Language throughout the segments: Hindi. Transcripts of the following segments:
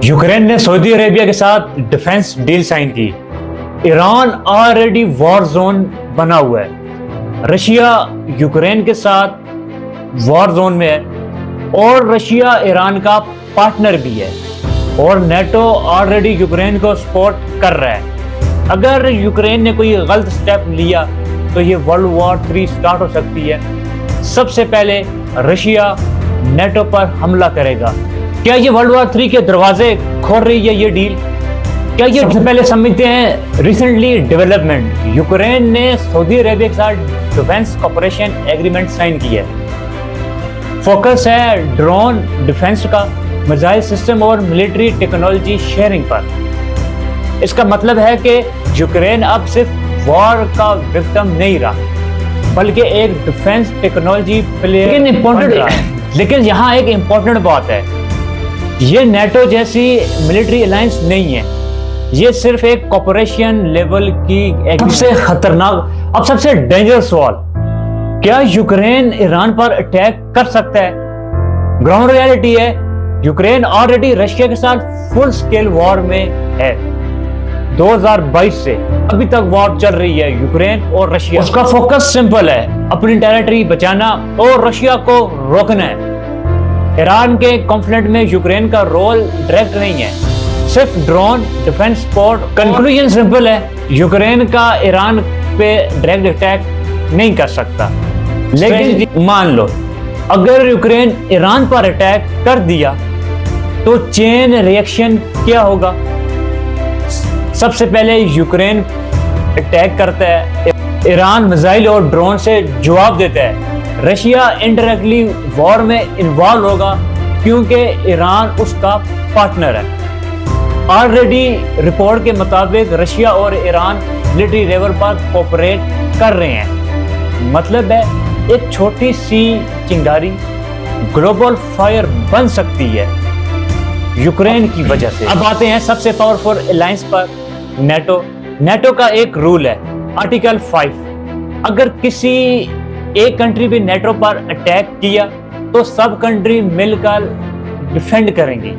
यूक्रेन ने सऊदी अरेबिया के साथ डिफेंस डील साइन की। ईरान ऑलरेडी वॉर जोन बना हुआ है। रशिया यूक्रेन के साथ वॉर जोन में है और रशिया ईरान का पार्टनर भी है और नेटो ऑलरेडी यूक्रेन को सपोर्ट कर रहा है। अगर यूक्रेन ने कोई गलत स्टेप लिया तो ये वर्ल्ड वॉर 3 स्टार्ट हो सकती है। सबसे पहले रशिया नेटो पर हमला करेगा। क्या ये वर्ल्ड वॉर 3 के दरवाजे खोल रही है ये डील? क्या ये सबसे पहले समझते हैं रिसेंटली डेवलपमेंट। यूक्रेन ने सऊदी अरेबिया के साथ डिफेंस कॉपरेशन एग्रीमेंट साइन किया है। फोकस है ड्रोन डिफेंस का, मिसाइल सिस्टम और मिलिट्री टेक्नोलॉजी शेयरिंग पर। इसका मतलब है कि यूक्रेन अब सिर्फ वॉर का विक्टिम नहीं रहा बल्कि एक डिफेंस टेक्नोलॉजी प्लेयर। लेकिन यहाँ एक इंपॉर्टेंट बात है, ये नेटो जैसी मिलिट्री अलायंस नहीं है, ये सिर्फ एक कॉपरेशन लेवल की सबसे खतरनाक अब सबसे डेंजरस सवाल, क्या यूक्रेन ईरान पर अटैक कर सकता है? ग्राउंड रियलिटी है यूक्रेन ऑलरेडी रशिया के साथ फुल स्केल वॉर में है। 2022 से अभी तक वॉर चल रही है यूक्रेन और रशिया। उसका फोकस सिंपल है, अपनी टेरिटरी बचाना और रशिया को रोकना है। ईरान के कॉन्फ्लिक्ट में यूक्रेन का रोल डायरेक्ट नहीं है, सिर्फ drone defence support. Conclusion simple है, यूक्रेन का ईरान पे डायरेक्ट अटैक नहीं कर सकता। लेकिन मान लो अगर यूक्रेन ईरान पर अटैक कर दिया तो चेन रिएक्शन क्या होगा? सबसे पहले यूक्रेन अटैक करता है, ईरान मिसाइल और ड्रोन से जवाब देता है, रशिया इनडायरेक्टली वॉर में इन्वॉल्व होगा क्योंकि ईरान उसका पार्टनर है। ऑलरेडी रिपोर्ट के मुताबिक रशिया और ईरान मिलिट्री लेवल पर कोऑपरेट कर रहे हैं। मतलब है एक छोटी सी चिंगारी ग्लोबल फायर बन सकती है यूक्रेन की वजह से। अब आते हैं सबसे पावरफुल अलायंस पर, नेटो। नेटो का एक रूल है आर्टिकल 5, अगर किसी एक कंट्री भी नेटो पर अटैक किया तो सब कंट्री मिलकर डिफेंड करेंगी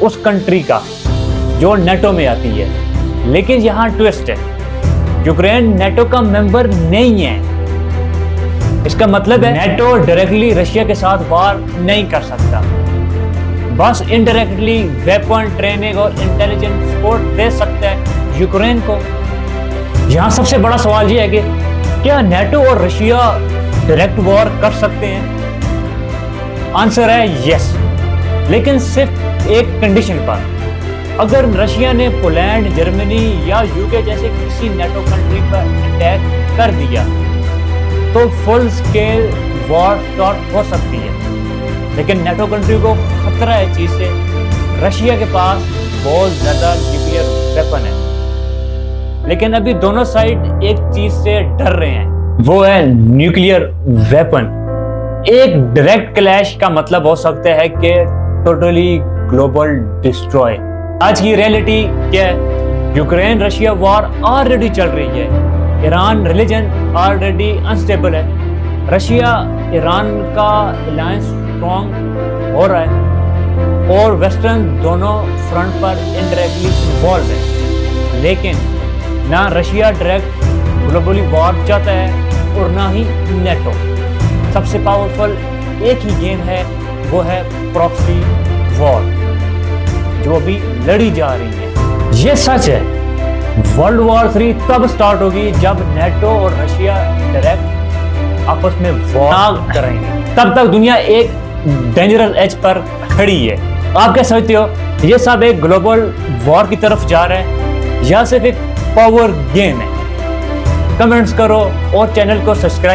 उस कंट्री का जो नेटो में आती है। लेकिन यहाँ ट्विस्ट है, यूक्रेन नेटो का मेंबर नहीं है। इसका मतलब है नेटो डायरेक्टली रशिया के साथ वार नहीं कर सकता, बस इनडायरेक्टली वेपन ट्रेनिंग और इंटेलिजेंस सपोर्ट दे सकता है यूक्रेन को। यहाँ सबसे बड़ा सवाल ये है कि क्या नेटो और रशिया डायरेक्ट वॉर कर सकते हैं? आंसर है यस, लेकिन सिर्फ एक कंडीशन पर। अगर रशिया ने पोलैंड, जर्मनी या यूके जैसे किसी नेटो कंट्री पर अटैक कर दिया तो फुल स्केल वॉर स्टार्ट हो सकती है। लेकिन नेटो कंट्री को खतरा है चीज से, रशिया के पास बहुत ज्यादा न्यूक्लियर वेपन है। लेकिन अभी दोनों साइड एक चीज से डर रहे हैं, वो है न्यूक्लियर वेपन। एक डायरेक्ट क्लैश का मतलब हो सकता है कि टोटली ग्लोबल डिस्ट्रॉय। आज की रियलिटी क्या है? यूक्रेन रशिया वॉर ऑलरेडी चल रही है, ईरान रिलीजन ऑलरेडी अनस्टेबल है, रशिया ईरान का अलायंस स्ट्रॉन्ग हो रहा है और वेस्टर्न दोनों फ्रंट पर इनडायरेक्टली इन्वॉल्व है। लेकिन ना रशिया डायरेक्ट ग्लोबली वॉर चाहता है और ना ही नेटो। सबसे पावरफुल एक ही गेम है, वो है प्रॉक्सी वॉर जो अभी लड़ी जा रही है। ये सच है, वर्ल्ड वॉर 3 तब स्टार्ट होगी जब नेटो और रशिया डायरेक्ट आपस में वॉर करेंगे। तब तक दुनिया एक डेंजरस एज पर खड़ी है। आप क्या समझते हो, ये सब एक ग्लोबल वॉर की तरफ जा रहा है या सिर्फ एक पावर गेम है? कमेंट्स करो और चैनल को सब्सक्राइब